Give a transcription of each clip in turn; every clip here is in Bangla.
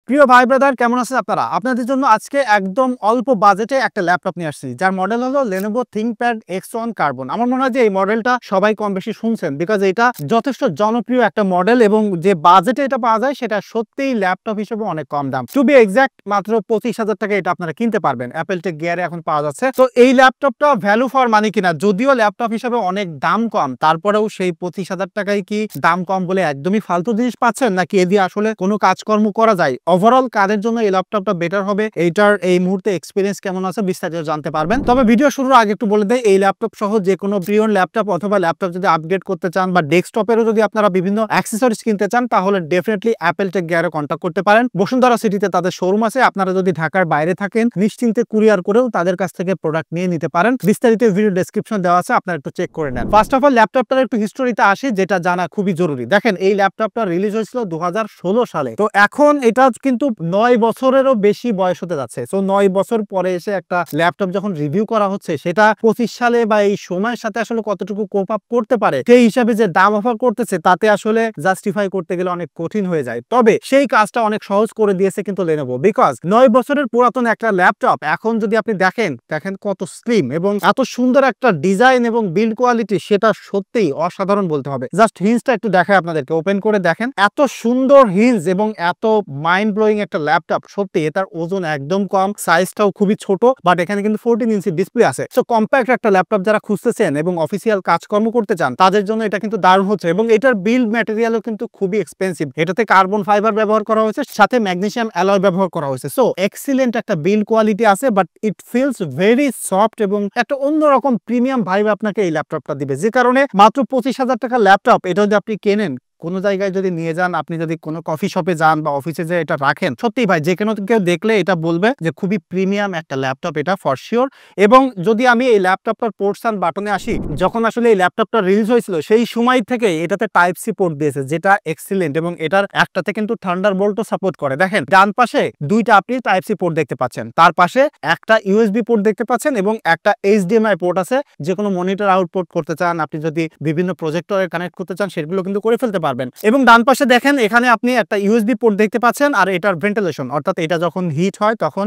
প্রিয় ভাই ব্রাদার, কেমন আছেন আপনারা? আপনাদের জন্য আজকে একদম অল্প বাজেটে একটা ল্যাপটপ নিয়ে আসছি, যার মডেল হলো Lenovo ThinkPad X1 Carbon। আমার মনে হয় যে এই মডেলটা সবাই কম বেশি শুনছেন, বিকজ এটা যথেষ্ট জনপ্রিয় একটা মডেল এবং যে বাজেটে এটা পাওয়া যায় সেটা সত্যিই ল্যাপটপ হিসেবে অনেক কম দাম। টু বি এক্সাক্ট মাত্র 25,000 টাকা এটা আপনারা কিনতে পারবেন। অ্যাপেল টেক গিয়ারে এখন পাওয়া যাচ্ছে। তো এই ল্যাপটপটা ভ্যালু ফর মানি কিনা, যদিও ল্যাপটপ হিসেবে অনেক দাম কম, তারপরেও সেই 25,000 টাকায় কি দাম কম বলে একদমই ফালতু জিনিস পাচ্ছেন, নাকি এ দিয়ে আসলে কোনো কাজকর্ম করা যায়? ওভারঅল কাদের জন্য এই ল্যাপটপটা বেটার হবে, এইটার এই মুহূর্তে এক্সপিরিয়েন্স কেমন আছে বিস্তারিত জানতে পারবেন। তবে ভিডিও শুরুর আগে একটু বলে দেয়, এই ল্যাপটপ সহ যে কোনো প্রিয়ন ল্যাপটপ অথবা ল্যাপটপ যদি আপগ্রেড করতে চান বা ডেস্কটপেরও যদি আপনারা বিভিন্ন অ্যাক্সেসরিজ কিনতে চান, তাহলে ডেফিনেটলি অ্যাপেল টেক গিয়ারে কন্ট্যাক্ট করতে পারেন। বসুন্ধরা সিটিতে তাদের শোরুম আছে। আপনারা যদি ঢাকার বাইরে থাকেন, নিশ্চিন্তে কুরিয়ার করেও তাদের কাছ থেকে প্রোডাক্ট নিয়ে নিতে পারেন। বিস্তারিত ভিডিও ডেসক্রিপশন দেওয়া আছে, আপনারা একটু চেক করে নেন। ফার্স্ট অফ অল ল্যাপটপটার একটু হিস্টোরিতে আসি, যেটা জানা খুবই জরুরি। দেখেন, এই ল্যাপটপটা রিলিজ হয়েছিল 2016 সালে। তো এখন এটা কিন্তু 9 বছরেরও বেশি বয়স হতে যাচ্ছে। তো 9 বছর পরে এসে একটা ল্যাপটপ যখন রিভিউ করা হচ্ছে, সেটা 25 সালে বা এই সময়ের সাথে আসলে কতটুকু কোপ আপ করতে পারে, সেই হিসাবে যে দাম অফার করতেছে, তাতে আসলে জাস্টিফাই করতে গেলে অনেক কঠিন হয়ে যায়। তবে সেই কাজটা অনেক সহজ করে দিয়েছে কিন্তু Lenovo, বিকজ 9 বছরের পুরাতন একটা ল্যাপটপ এখন যদি আপনি দেখেন কত স্লিম এবং এত সুন্দর একটা ডিজাইন এবং বিল্ড কোয়ালিটি, সেটা সত্যিই অসাধারণ বলতে হবে। জাস্ট হিঞ্জটা একটু দেখায় আপনাদেরকে, ওপেন করে দেখেন, এত সুন্দর হিঞ্জ এবং এত মাইন্ড ব্লোয়িং একটা ল্যাপটপ। সত্যি এটার ওজন একদম কম, সাইজটাও খুবই ছোট, বাট এখানে কিন্তু 14 ইঞ্চি ডিসপ্লে আছে। সো কম্প্যাক্ট একটা ল্যাপটপ যারা খুঁজতেছেন এবং অফিসিয়াল কাজকর্ম করতে চান, তাদের জন্য এটা কিন্তু দারুণ হচ্ছে। এবং এটার বিল্ড ম্যাটেরিয়ালও কিন্তু খুবই এক্সপেন্সিভ। এটাতে কার্বন ফাইবার ব্যবহার করা হয়েছে, সাথে ম্যাগনেসিয়াম অ্যালয় ব্যবহার করা হয়েছে। সো এক্সিলেন্ট একটা বিল্ড কোয়ালিটি আছে, but it feels very soft এবং একটা অন্যরকম প্রিমিয়াম ভাইব আপনাকে এই ল্যাপটপটা দিবে। যে কারণে মাত্র 25,000 টাকা ল্যাপটপ এটা যদি আপনি কেনেন, কোনো জায়গায় যদি নিয়ে যান, আপনি যদি কোনো কফি শপে যান বা অফিসে যে এটা রাখেন, সত্যি ভাই যে কোনো কেউ দেখলে এটা বলবে যে খুবই প্রিমিয়াম একটা ল্যাপটপ এটা, ফর শিওর। এবং যদি আমি এই ল্যাপটপটার পোর্টস এন্ড বাটনে আসি, যখন আসলে এই ল্যাপটপটা রিলিজ হয়েছিল সেই সময় থেকে এটাতে টাইপ সি পোর্ট দিয়েছে, যেটা এক্সিলেন্ট। এবং এটার একটাতে কিন্তু থান্ডারবোল্টও সাপোর্ট করে। দেখেন, ডান পাশে দুইটা আপনি টাইপ সি পোর্ট দেখতে পাচ্ছেন, তার পাশে একটা ইউএসবি পোর্ট দেখতে পাচ্ছেন এবং একটা এইচডিএমআই পোর্ট আছে। যে কোনো মনিটর আউটপুট করতে চান, আপনি যদি বিভিন্ন প্রজেক্টরে কানেক্ট করতে চান, সেগুলো কিন্তু করে ফেলতে পারবেন। এবং ডান পাশে দেখেন, এখানে আপনি একটা ইউএসবি পোর্ট দেখতে পাচ্ছেন, আর এটার ভেন্টিলেশন, অর্থাৎ এটা যখন হিট হয় তখন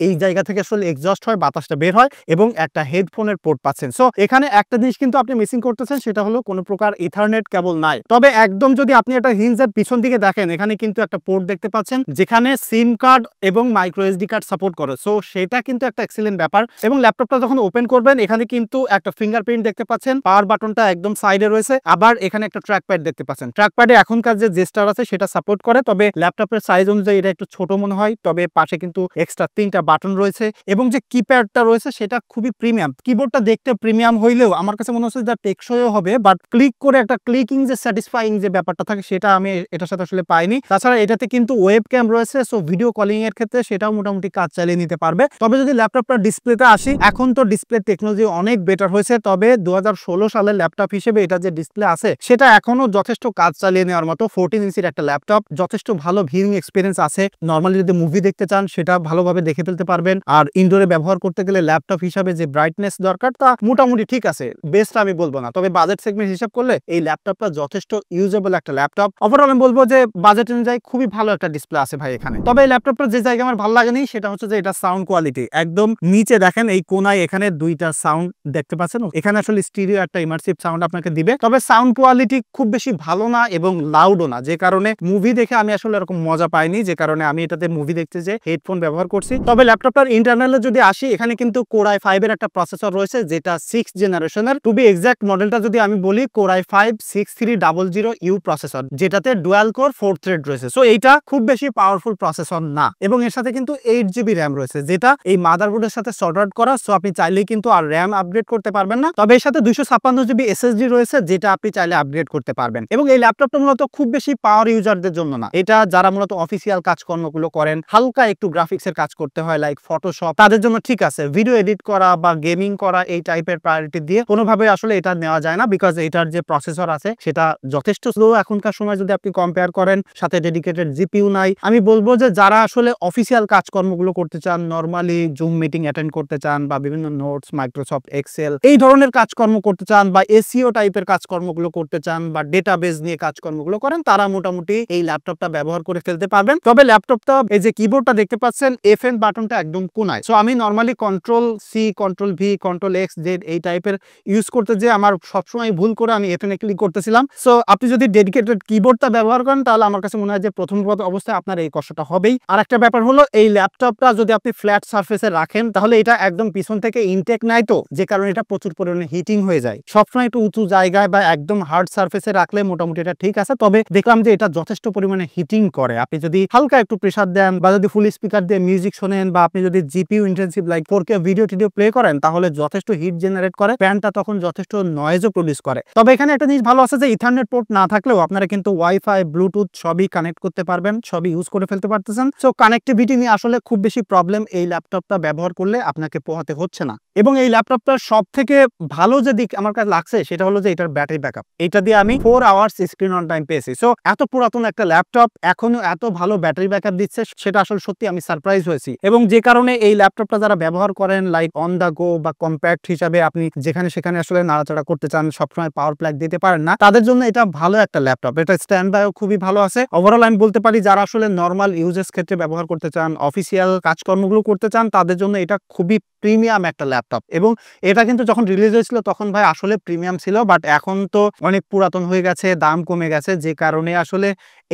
এই জায়গা থেকে আসলে এক্সজস্ট হয়, বাতাসটা বের হয়, এবং একটা হেডফোনের পোর্ট পাচ্ছেন। সো এখানে একটা জিনিস কিন্তু আপনি মিসিং করতেছেন, সেটা হলো কোনো প্রকার ইথারনেট কেবল নাই। তবে একদম যদি আপনি একটা হিঞ্জের পিছন দিকে দেখেন, এখানে কিন্তু একটা পোর্ট দেখতে পাচ্ছেন, যেখানে সিম কার্ড এবং মাইক্রো এসডি কার্ড সাপোর্ট করে। সো সেটা কিন্তু একটা এক্সিলেন্ট ব্যাপার। এবং ল্যাপটপটা যখন ওপেন করবেন, এখানে কিন্তু একটা ফিঙ্গারপ্রিন্ট দেখতে পাচ্ছেন, পাওয়ার বাটনটা একদম সাইডে রয়েছে, আবার এখানে একটা ট্র্যাকপ্যাড দেখতে পাচ্ছেন। ট্র্যাকপ্যাডে এখনকার যে জেস্টার আছে সেটা সাপোর্ট করে, তবে ল্যাপটপের সাইজ অনুযায়ী এটা একটু ছোট মনে হয়। তবে পাশে কিন্তু এক্সট্রা 3টা বাটন রয়েছে এবং যে কিপ্যাডটা রয়েছে সেটা খুবই প্রিমিয়াম। কিবোর্ডটা দেখতে প্রিমিয়াম হইলেও আমার কাছে মনে হচ্ছে যে টেকসইও হবে, বাট ক্লিক করে একটা ক্লিকিং যে স্যাটিসফাইং যে ব্যাপারটা থাকে, সেটা আমি এটার সাথে আসলে পাইনি। তাছাড়া এটাতে কিন্তু ওয়েব ক্যাম রয়েছে, সো ভিডিও কলিং এর ক্ষেত্রে সেটাও মোটামুটি কাজ চালিয়ে নিতে পারবে। তবে যদি ল্যাপটপটার ডিসপ্লেতে আসি, এখন তো ডিসপ্লে টেকনোলজি অনেক বেটার হয়েছে, তবে 2016 সালের ল্যাপটপ হিসেবে এটা যে ডিসপ্লে আছে, সেটা এখনো যথেষ্ট কাজ চালিয়ে নেওয়ার মতো। 14 ইঞ্চির একটা ল্যাপটপ, যথেষ্ট ভালো ভিউইং এক্সপিরিয়েন্স আছে। নরমালি যদি মুভি দেখতে চান, সেটা ভালোভাবে দেখে ফেলতে পারবেন। আর ইনডোরে ব্যবহার করতে গেলে ল্যাপটপ হিসাবে যে ব্রাইটনেস দরকার, তা মোটামুটি ঠিক আছে, বেস্ট আমি বলবো না, তবে বাজেট সেগমেন্ট হিসাব করলে এই ল্যাপটপটা যথেষ্ট ইউজেবল একটা ল্যাপটপ। ওভারঅল আমি বলবো যে বাজেট অনুযায়ী খুবই ভালো একটা ডিসপ্লে আছে ভাই এখানে। তবে এই ল্যাপটপটা যে জায়গায় আমার ভালো লাগেনি, সেটা হচ্ছে যে এটা সাউন্ড কোয়ালিটি। একদম নিচে দেখেন, এই কোনায় এখানে দুইটা সাউন্ড দেখতে পাচ্ছেন, এখানে আসলে স্টিরিও একটা ইমার্সিভ সাউন্ড আপনাকে দিবে। তবে সাউন্ড কোয়ালিটি খুব বেশি ভালো না এবং লাউডও না, যে কারণে মুভি দেখে আমি আসলে এরকম মজা পাইনি, যে কারণে আমি এটাতে মুভি দেখতে যে হেডফোন ব্যবহার করছি। তবে ল্যাপটপটার ইন্টারনালে যদি আসি, এখানে কিন্তু Core i5 এর একটা প্রসেসর রয়েছে, যেটা 6th জেনারেশনের। টু বি এক্সাক্ট মডেলটা যদি আমি বলি, Core i5 6300U প্রসেসর, যেটাতে ডুয়াল কোর 4 থ্রেড রয়েছে। সো এইটা খুব বেশি পাওয়ারফুল প্রসেসর না, এবং এর সাথে কিন্তু 8GB র্যাম রয়েছে, যেটা এই মাদারবোর্ডের সাথে সর্ট আউট করা। সো আপনি চাইলেই কিন্তু আর র্যাম আপগ্রেড করতে পারবেন না। তবে এর সাথে 256GB SSD রয়েছে, যেটা আপনি চাইলে আপগ্রেড করতে পারবেন। এবং এই ল্যাপটপটা মূলত খুব বেশি পাওয়ার ইউজারদের জন্য না, এটা যারা মূলত অফিসিয়াল কাজকর্মগুলো করেন, হালকা একটু গ্রাফিক্সের কাজ করতে হয়, লাইক ফটোশপ, তাদের জন্য ঠিক আছে। ভিডিও এডিট করা বা গেমিং করা, এই টাইপের প্রায়োরিটি দিয়ে কোনোভাবে আসলে এটা নেওয়া যায় না, বিকজ এটার যে প্রসেসর আছে সেটা যথেষ্ট স্লো এখনকার সময় যদি আপনি কম্পেয়ার করেন, সাথে ডেডিকেটেড জিপিইউ নাই। আমি বলবো যে যারা আসলে অফিসিয়াল কাজকর্মগুলো করতে চান, নরমালি জুম মিটিং অ্যাটেন্ড করতে চান, বা বিভিন্ন নোটস, মাইক্রোসফট এক্সেল, এই ধরনের কাজকর্ম করতে চান, বা এসইও টাইপের কাজকর্মগুলো করতে চান, বা ডেটাবেস নিয়ে নিয়ে কাজকর্মগুলো করেন তারা মোটামুটি এই ল্যাপটপটা ব্যবহার করে ফেলতে পারবেন। তবে ল্যাপটপটা এই যে কিবোর্ডটা দেখতে পাচ্ছেন FN বাটনটা একদম কোনায়। সো আমি নর্মালি Ctrl+C Ctrl+V Ctrl+X এই টাইপের ইউজ করতে যে আমার সবসময় ভুল করে আমি FN এ ক্লিক করতেছিলাম। সো আপনি যদি ডেডিকেটেড কিবোর্ডটা ব্যবহার করেন তাহলে আমার কাছে মনে হয় যে প্রথম অবস্থায় আপনার এই কষ্টটা হবেই। আর একটা ব্যাপার হলো এই ল্যাপটপটা যদি আপনি ফ্ল্যাট সারফেসে রাখেন তাহলে এটা একদম পিছন থেকে ইনটেক নাই, তো যে কারণে এটা প্রচুর পরিমাণে হিটিং হয়ে যায়। সবসময় একটু উঁচু জায়গায় বা একদম হার্ড সারফেসে রাখলে মোটামুটি এটা ঠিক আছে। তবে দেখলাম যে এটা যথেষ্ট পরিমাণে হিটিং করে। আপনি যদি হালকা একটু প্রেসার দেন বা যদি ফুল স্পিকার দিয়ে মিউজিক শোনেন বা আপনি যদি GPU intensive like 4K video play করেন তাহলে যথেষ্ট হিট জেনারেট করে, ফ্যানটা তখন যথেষ্ট নয়েজও প্রডিউস করে। তবে এখানে একটা জিনিস ভালো আছে যে ইথারনেট পোর্ট না থাকলেও আপনারা কিন্তু ওয়াইফাই ব্লুটুথ সবই কানেক্ট করতে পারবেন, সবই ইউজ করে ফেলতে পারতেছেন। সো কানেক্টিভিটি নিয়ে আসলে খুব বেশি প্রবলেম এই ল্যাপটপটা ব্যবহার করলে আপনাকে পোহাতে হচ্ছে না। এবং এই ল্যাপটপটার সব থেকে ভালো যে দিক আমার কাছে লাগছে সেটা হলো যে এটার ব্যাটারি ব্যাকআপ। এটা দিয়ে আমি 4 আওয়ার্স স্ক্রিন অন টাইম পেয়েছি। সো এত পুরাতন একটা ল্যাপটপ এখনো এত ভালো ব্যাটারি ব্যাকআপ দিচ্ছে সেটা আসলে সত্যি আমি সারপ্রাইজ হয়েছি। এবং যে কারণে এই ল্যাপটপটা যারা ব্যবহার করেন লাইক অন দা গো বা কম্প্যাক্ট হিসাবে আপনি যেখানে সেখানে আসলে নাড়াচাড়া করতে চান, সবসময় পাওয়ার প্লাগ দিতে পারেন না, তাদের জন্য এটা ভালো একটা ল্যাপটপ। এটা স্ট্যান্ড বাইও খুবই ভালো আছে। ওভারঅল আমি বলতে পারি যারা আসলে নর্মাল ইউজেস ক্ষেত্রে ব্যবহার করতে চান, অফিসিয়াল কাজকর্মগুলো করতে চান, তাদের জন্য এটা খুবই প্রিমিয়াম একটা ল্যাপটপ। এবং এটা কিন্তু যখন রিলিজ হয়েছিল তখন ভাই আসলে প্রিমিয়াম ছিল, বাট এখন তো অনেক পুরাতন হয়ে গেছে, দাম কমে গেছে, যে কারণে আসলে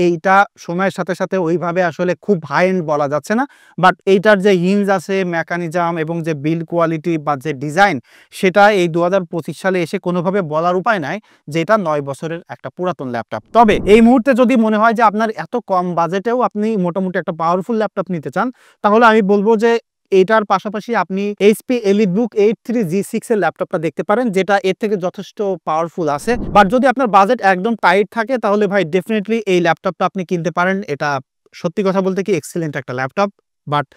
এইটা সময়ের সাথে সাথে ওইভাবে আসলে খুব হাই এন্ড বলা যাচ্ছে না। বাট এইটার যে হিঞ্জ আছে, মেকানিজম এবং যে বিল্ড কোয়ালিটি বা যে ডিজাইন, সেটা এই 2025 সালে এসে কোনোভাবে বলার উপায় নাই যে এটা 9 বছরের একটা পুরাতন ল্যাপটপ। তবে এই মুহূর্তে যদি মনে হয় যে আপনার এত কম বাজেটেও আপনি মোটামুটি একটা পাওয়ারফুল ল্যাপটপ নিতে চান, তাহলে আমি বলবো যে এটার পাশাপাশি আপনি HP EliteBook 83G6 এর ল্যাপটপটা দেখতে পারেন, যেটা এর থেকে যথেষ্ট পাওয়ারফুল আছে। বাট যদি আপনার বাজেট একদম টাইট থাকে তাহলে ভাই ডেফিনেটলি এই ল্যাপটপটা আপনি কিনতে পারেন। এটা সত্যি কথা বলতে কি এক্সিলেন্ট একটা ল্যাপটপ। বাট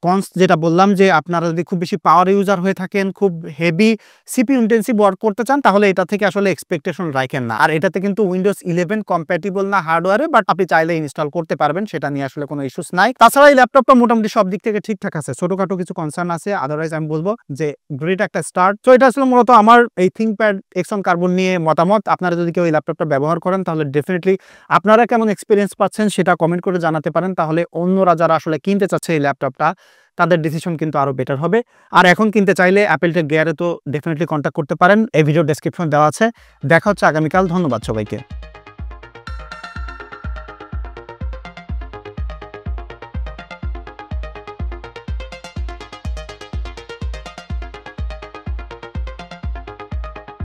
কনস যেটা বললাম যে আপনারা যদি খুব বেশি পাওয়ার ইউজার হয়ে থাকেন, খুব হেভি CPU ইন্টেন্সিভ ওয়ার্ক করতে চান, তাহলে এটা থেকে আসলে এক্সপেকটেশন রাখেন না। আর এটাতে কিন্তু Windows 11 কম্প্যাটিবল না হার্ডওয়্যারে, বাট আপনি চাইলে ইনস্টল করতে পারবেন, সেটা নিয়ে আসলে কোনো ইস্যুস নাই। তাছাড়া এই ল্যাপটপটা মোটামুটি সব দিক থেকে ঠিকঠাক আছে, ছোটখাটো কিছু কনসার্ন আছে, আদারওয়াইজ আমি বলবো যে গ্রেট একটা স্টার্ট। তো এটা আসলে মূলত আমার এই ThinkPad Xon Carbon নিয়ে মতামত। আপনারা যদি কেউ এই ল্যাপটপটা ব্যবহার করেন তাহলে ডেফিনেটলি আপনারা কেমন এক্সপিরিয়েন্স পাচ্ছেন সেটা কমেন্ট করে জানাতে পারেন। তাহলে অন্যরা যারা আসলে কিনতে চাচ্ছে এই ল্যাপটপটা তাদের ডিসিশন কিন্তু আরো বেটার হবে। আর এখন কিনতে চাইলে অ্যাপেল টেক গিয়ারে তো ডেফিনেটলি কন্ট্যাক্ট করতে পারেন, এই ভিডিও ডেসক্রিপশন দেওয়া আছে। দেখা হচ্ছে আগামীকাল। ধন্যবাদ সবাইকে।